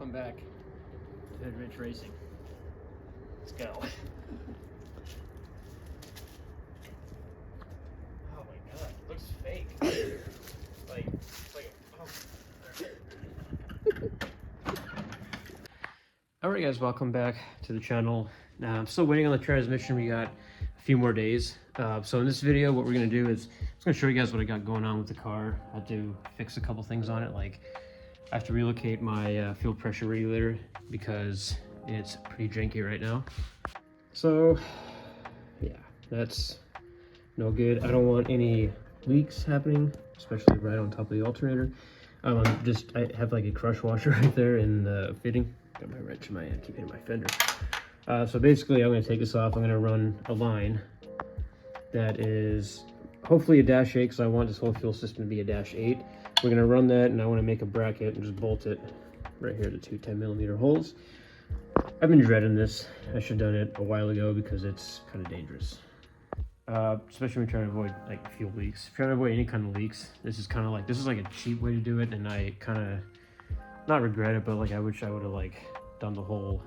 welcome back to Adventure Racing. Let's go. Oh my god, it looks fake. Alright guys, welcome back to the channel. Now I'm still waiting on the transmission. We got a few more days. So in this video, what we're going to do is I'm just going to show you guys what I got going on with the car. I had to fix a couple things on it, like I have to relocate my fuel pressure regulator because it's pretty janky right now. So yeah, that's no good. I don't want any leaks happening, especially right on top of the alternator. I have like a crush washer right there in the fitting. Got my wrench in my hand, keep hitting my fender. So basically I'm going to take this off. I'm going to run a line that is hopefully a -8 because I want this whole fuel system to be a -8. We're going to run that, and I want to make a bracket and just bolt it right here to two 10mm holes. I've been dreading this. I should have done it a while ago because it's kind of dangerous. Especially when you're trying to avoid like fuel leaks. If you're trying to avoid any kind of leaks, this is like a cheap way to do it, and I kind of not regret it, but like I wish I would have like done the whole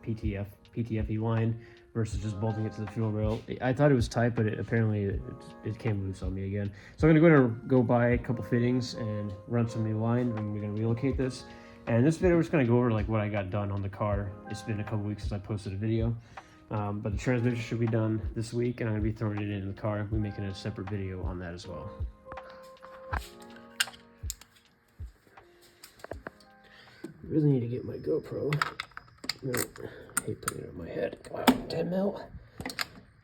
PTFE line versus just bolting it to the fuel rail. I thought it was tight, but apparently it came loose on me again. So I'm gonna go buy a couple fittings and run some new line, and we're gonna relocate this. And this video, we're just gonna go over like what I got done on the car. It's been a couple weeks since I posted a video, but the transmission should be done this week, and I'm gonna be throwing it in the car. We're making a separate video on that as well. I really need to get my GoPro. No, I hate putting it on my head. Come on, 10mm.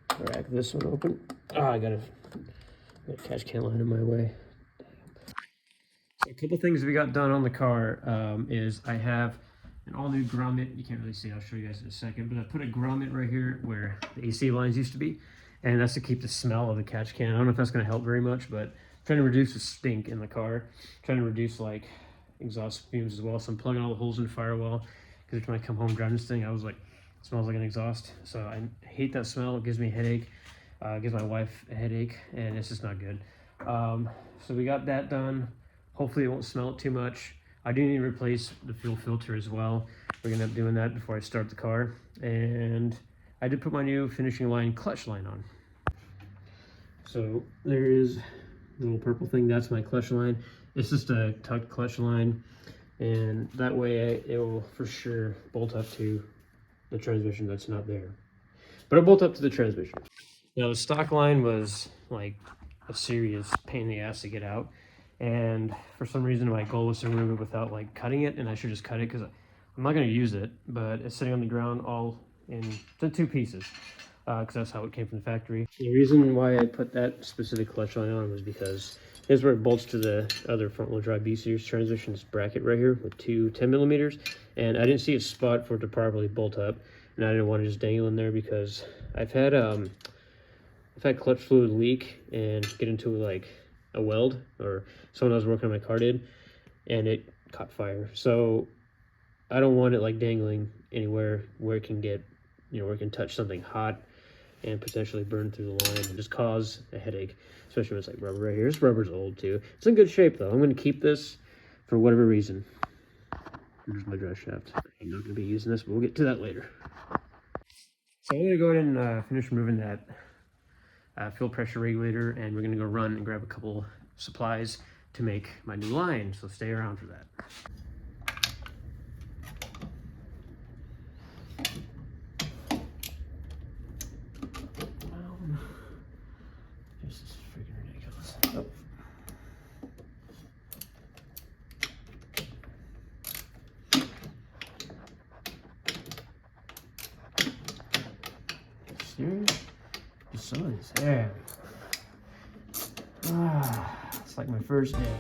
Crack this one open. I got a catch can line in my way. So a couple things we got done on the car is I have an all new grommet. You can't really see, I'll show you guys in a second, but I put a grommet right here where the AC lines used to be, and that's to keep the smell of the catch can. I don't know if that's going to help very much, but I'm trying to reduce the stink in the car. I'm trying to reduce like exhaust fumes as well. So I'm plugging all the holes in the firewall because when I come home driving this thing, I was like, it smells like an exhaust. So I hate that smell. It gives me a headache. It gives my wife a headache, and it's just not good. So we got that done. Hopefully it won't smell it too much. I do need to replace the fuel filter as well. We're gonna end up doing that before I start the car. And I did put my new finishing line clutch line on. So there is the little purple thing. That's my clutch line. It's just a tucked clutch line, and that way it will for sure bolt up to the transmission that's not there. But it'll bolt up to the transmission. Now the stock line was like a serious pain in the ass to get out, and for some reason my goal was to remove it without like cutting it, and I should just cut it because I'm not going to use it, but it's sitting on the ground all in two pieces because that's how it came from the factory. The reason why I put that specific clutch line on was because here's where it bolts to the other front-wheel drive B-Series transmission's bracket right here with two 10mm, and I didn't see a spot for it to properly bolt up, and I didn't want to just dangle in there because I've had clutch fluid leak and get into like a weld, or someone I was working on my car did, and it caught fire. So I don't want it like dangling anywhere where it can get, where it can touch something hot and potentially burn through the line and just cause a headache, especially when it's like rubber right here. This rubber's old too. It's in good shape though. I'm going to keep this for whatever reason. Here's my drive shaft. I'm not going to be using this, but we'll get to that later. So I'm going to go ahead and finish removing that fuel pressure regulator, and we're going to go run and grab a couple supplies to make my new line, so stay around for that. This is freaking ridiculous. Oh. Serious? The sun is there. It's like my first day.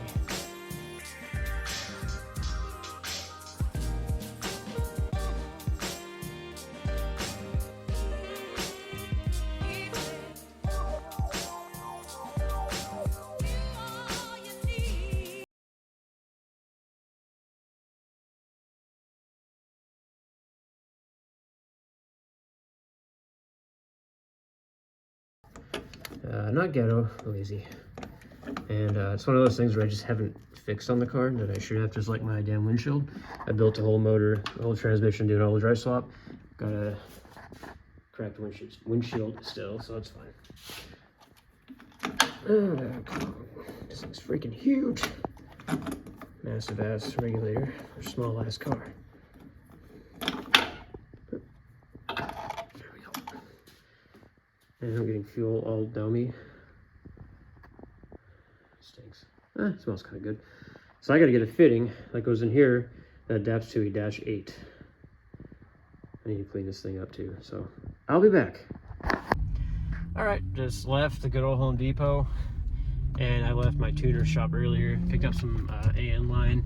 Not ghetto, lazy. And it's one of those things where I just haven't fixed on the car that I should have, just like my damn windshield. I built the whole motor, the whole transmission, doing all the dry swap. Got a cracked windshield still, so it's fine. This thing's freaking huge. Massive ass regulator for small ass car. There we go. And I'm getting fuel all down me. Stinks. It smells kind of good. So I got to get a fitting that goes in here that adapts to a -8. I need to clean this thing up too, so I'll be back. All right, just left the good old Home Depot, and I left my tuner shop earlier, picked up some AN line.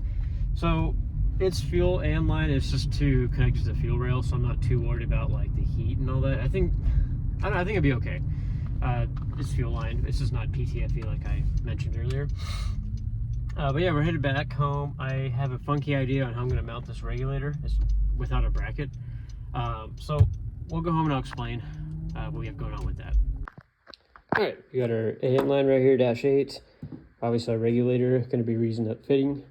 So it's fuel AN line, it's just to connect to the fuel rail, so I'm not too worried about like the heat and all that. I think it'd be okay. It's fuel line, it's just not PTFE like I mentioned earlier. But yeah, we're headed back home. I have a funky idea on how I'm gonna mount this regulator. It's without a bracket. So we'll go home and I'll explain what we have going on with that. All right, we got our AN line right here, -8. Obviously our regulator, gonna be reusing that fitting.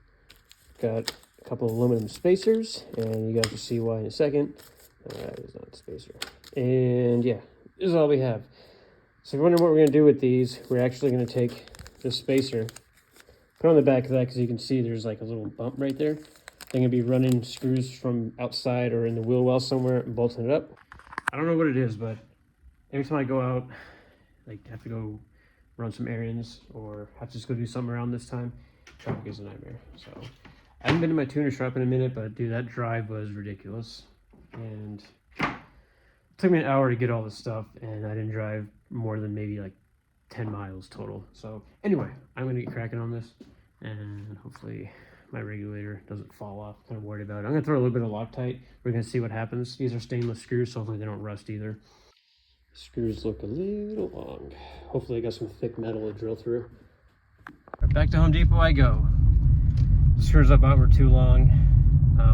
Got a couple of aluminum spacers, and you guys will see why in a second. That is not a spacer. And yeah, this is all we have. So if you're wondering what we're gonna do with these, we're actually gonna take this spacer, put on the back of that, because you can see there's like a little bump right there. They're gonna be running screws from outside or in the wheel well somewhere and bolting it up. I don't know what it is, but every time I go out, like have to go run some errands or have to just go do something around this time, traffic is a nightmare. So I haven't been to my tuner shop in a minute, but dude, that drive was ridiculous. And it took me an hour to get all this stuff, and I didn't drive more than maybe like 10 miles total. So anyway, I'm gonna get cracking on this, and hopefully my regulator doesn't fall off. Kind of worried about it. I'm gonna throw a little bit of Loctite. We're gonna see what happens. These are stainless screws, so hopefully they don't rust either. Screws look a little long. Hopefully I got some thick metal to drill through. Right, back to Home Depot I go. The screws I bought were too long.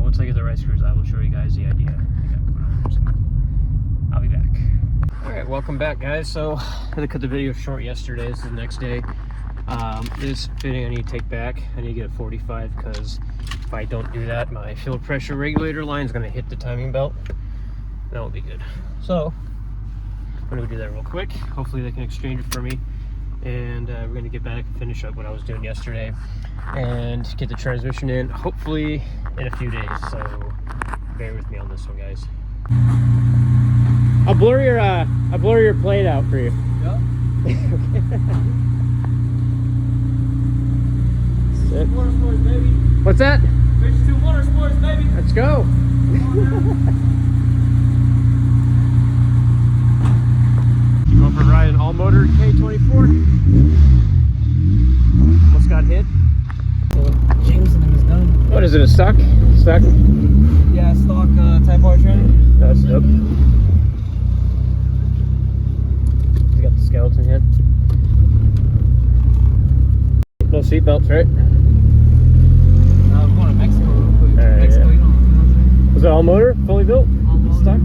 Once I get the right screws, I will show you guys the idea. I'll be back. All right, welcome back, guys. So I had to cut the video short yesterday. This is the next day. This fitting I need to take back. I need to get a 45, because if I don't do that, my fuel pressure regulator line is going to hit the timing belt. That won't be good. So I'm going to do that real quick. Hopefully they can exchange it for me. And we're going to get back and finish up what I was doing yesterday and get the transmission in, hopefully in a few days. So bear with me on this one, guys. I'll blur your plate out for you. Yep. Okay. Water sports, baby. What's that? Bitch, 2 water sports, baby. Let's go. You going for a ride in all motor K24? Almost got hit. Jameson and his gun. What is it, a stock? Stock? Yeah, stock Type R trim. That's dope. We got the skeleton here. No seatbelts, right? We're going to Mexico real quick. Right, Mexico, yeah. you know what I'm saying? Was it all motor? Fully built? All motor. Stock?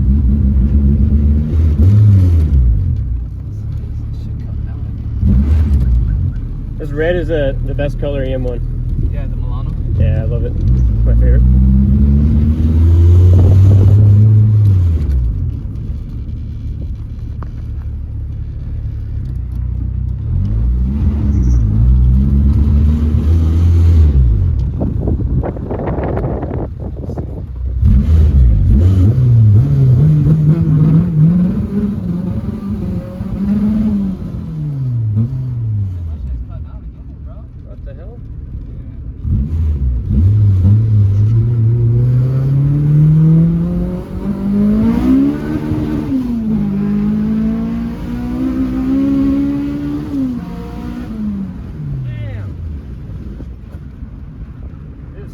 This red is the best color EM1. Yeah, the Milano. Yeah, I love it. It's my favorite. What the hell?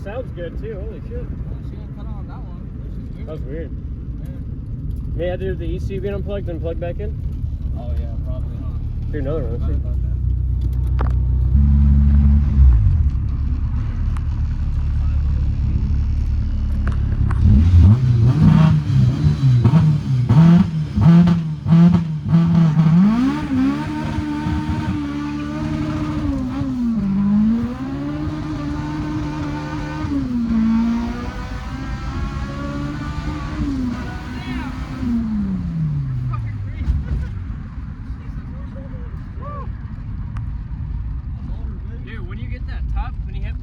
Sounds good too, holy shit. She didn't cut on that one. That was weird. May I have to do the ECU being unplugged and plug back in? Oh yeah, probably, huh? Do another one, let's see.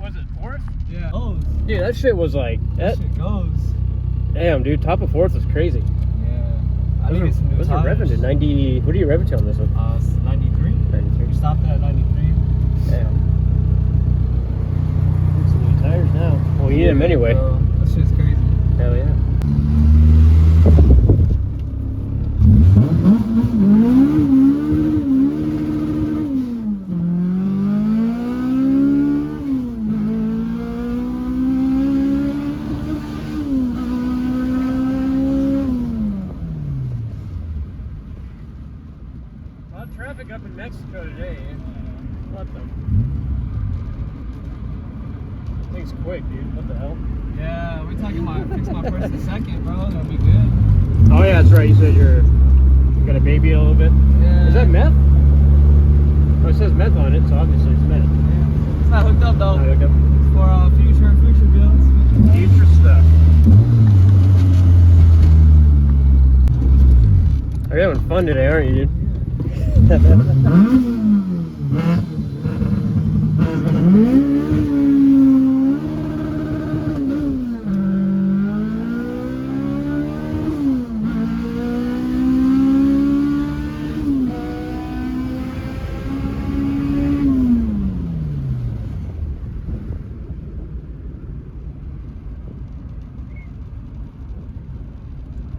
was it fourth? Yeah. Oh. Dude, that shit was like That shit goes. Damn, dude, top of fourth was crazy. Yeah. I need to get some new tires. tires. What's the revving to? 90. What are you revving to on this one? It's 93. 93. We stopped at 93. Damn. Need some new tires now. Well, you need them anyway. Bro. That shit's crazy. Hell yeah. A lot of traffic up in Mexico today. What the? Thing's quick, dude. What the hell? Yeah, we're talking about fix my first and second, bro. That'll be good. Oh yeah, that's right. You said you got a baby a little bit. Yeah. Is that meth? Oh, it says meth on it, so obviously it's meth. Yeah. It's not hooked up though. Not hooked up. It's for future bills. Future stuff. Are you having fun today, aren't you, dude?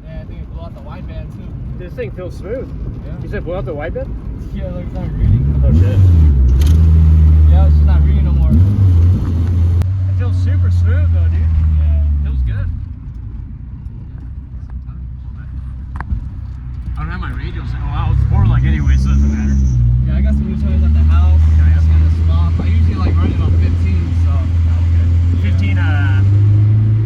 Yeah, I think it blew out the wideband too. This thing feels smooth. Yeah. You said blow out the wideband? Yeah, like it's not reading. Oh shit. Yeah, it's just not reading no more. It feels super smooth though, dude. Yeah. Feels good. I don't have my radials in. Oh, it's more like anyway, so it doesn't matter. Yeah, I got some new tires at the house. Yeah, yeah. Just gonna swap. I usually like running on 15, so. Okay. 15,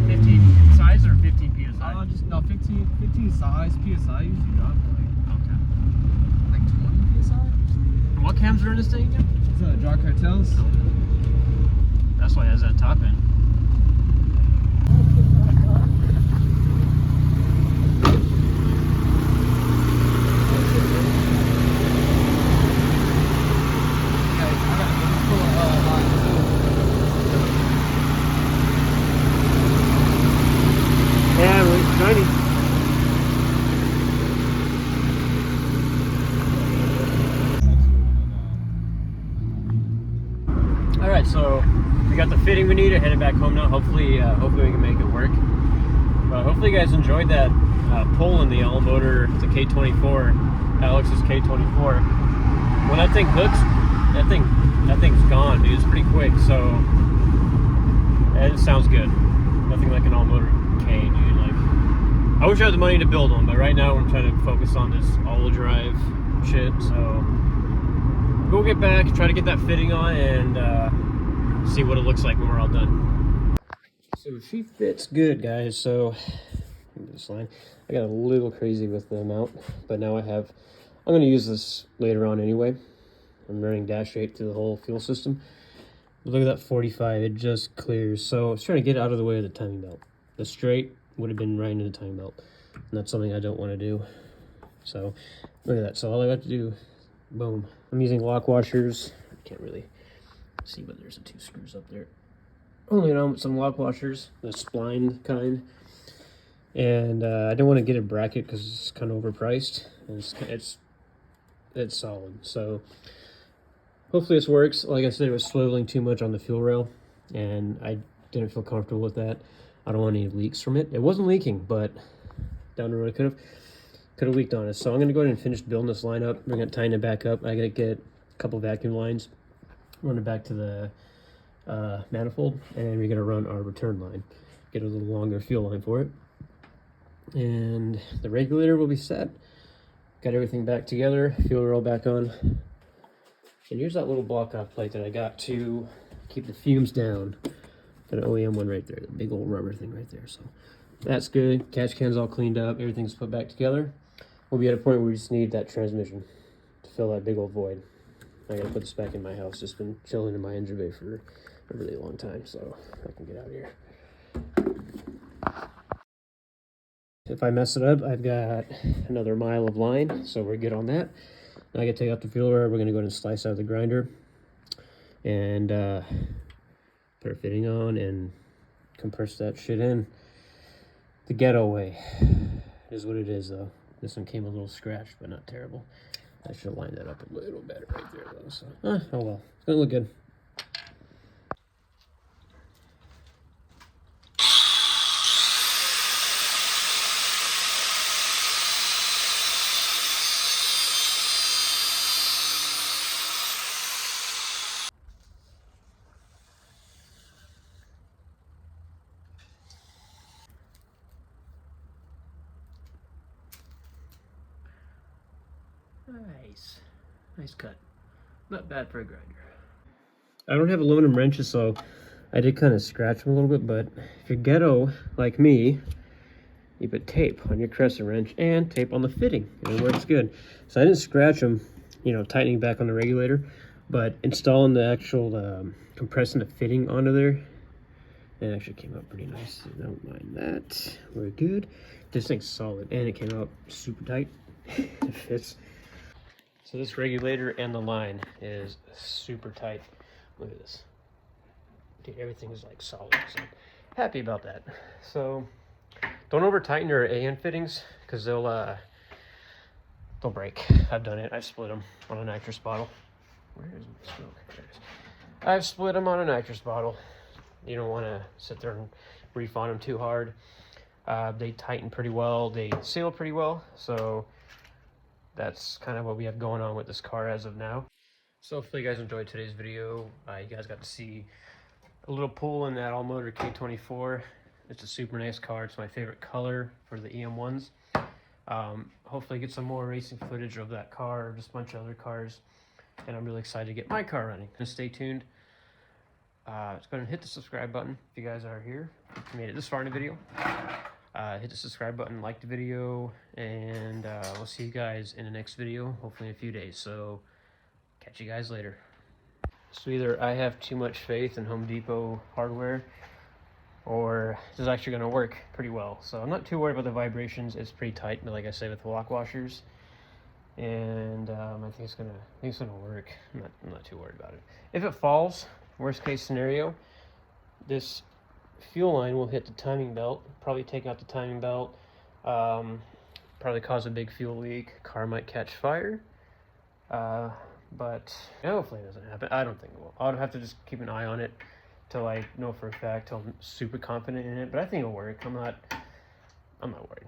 15 size or 15 PSI? Just no 15 size PSI usually drop Okay. like 20 PSI. And what cams are in this thing again? It's draw cartels. That's why it has that top end. Yeah, it's shiny. All right, so we got the fitting we need. I headed back home now. Hopefully we can make it work. But hopefully you guys enjoyed that pull in the all motor, the K24, Alex's K24. When that thing hooks, that thing's gone, dude. It's pretty quick, so it sounds good. Nothing like an all motor K, dude. Like, I wish I had the money to build one, but right now I'm trying to focus on this all drive shit. So we'll get back, try to get that fitting on, and see what it looks like when we're all done. So she fits good, guys. So this line, I got a little crazy with the mount, but now I'm going to use this later on anyway. I'm running dash 8 through the whole fuel system. But look at that 45, it just clears. So I was trying to get out of the way of the timing belt. The straight would have been right into the timing belt, and that's something I don't want to do. So look at that. So all I got to do, boom. I'm using lock washers. Can't really see, but there's 2 screws up there. Only some lock washers, the spline kind. And I don't want to get a bracket because it's kind of overpriced, and it's solid. So hopefully this works. Like I said, it was swiveling too much on the fuel rail, and I didn't feel comfortable with that. I don't want any leaks from it. It wasn't leaking, but down the road it could have leaked on us. So I'm gonna go ahead and finish building this line up. We're gonna tighten it back up. I gotta get a couple vacuum lines, run it back to the manifold, and we're gonna run our return line. Get a little longer fuel line for it, and the regulator will be set. Got everything back together. Fuel roll back on. And here's that little block off plate that I got to keep the fumes down. Got an OEM one right there, the big old rubber thing right there. So that's good. Catch can's all cleaned up. Everything's put back together. We'll be at a point where we just need that transmission to fill that big old void. I gotta put this back in my house. Just been chilling in my engine bay for a really long time, so I can get out of here. If I mess it up, I've got another mile of line, so we're good on that. Now I gotta take out the fuel rod. We're gonna go ahead and slice out the grinder, and put a fitting on and compress that shit in the ghetto way. Is what it is though. This one came a little scratched, but not terrible. I should line that up a little better right there though. So, oh well, it's gonna look good. Nice cut. Not bad for a grinder. I don't have aluminum wrenches, so I did kind of scratch them a little bit, but if you're ghetto like me, you put tape on your crescent wrench and tape on the fitting, and it works good. So I didn't scratch them, you know, tightening back on the regulator, but installing the actual compressing the fitting onto there, it actually came out pretty nice. So don't mind that. We're good. This thing's solid, and it came out super tight. It fits. So this regulator and the line is super tight. Look at this. Dude, everything is like solid. So happy about that. So don't over tighten your AN fittings because they'll break. I've done it. I've split them on a nitrous bottle. Where is my smoke? There it is. I've split them on a nitrous bottle. You don't want to sit there and reef on them too hard. They tighten pretty well. They seal pretty well. So that's kind of what we have going on with this car as of now. So hopefully you guys enjoyed today's video. You guys got to see a little pull in that all-motor K24. It's a super nice car. It's my favorite color for the EM1s. Hopefully get some more racing footage of that car, or just a bunch of other cars. And I'm really excited to get my car running. So stay tuned. Just go ahead and hit the subscribe button if you guys are here. If you made it this far in the video. Hit the subscribe button, like the video, and we'll see you guys in the next video, hopefully in a few days. So catch you guys later. So either I have too much faith in Home Depot hardware, or this is actually going to work pretty well. So I'm not too worried about the vibrations. It's pretty tight, but like I said, with the lock washers, and I think it's gonna work. I'm not too worried about it. If it falls, worst case scenario, this fuel line will hit the timing belt, probably take out the timing belt, probably cause a big fuel leak. Car might catch fire, but hopefully it doesn't happen. I don't think it will. I'll have to just keep an eye on it till I know for a fact, till I'm super confident in it, but I think it'll work. I'm not worried.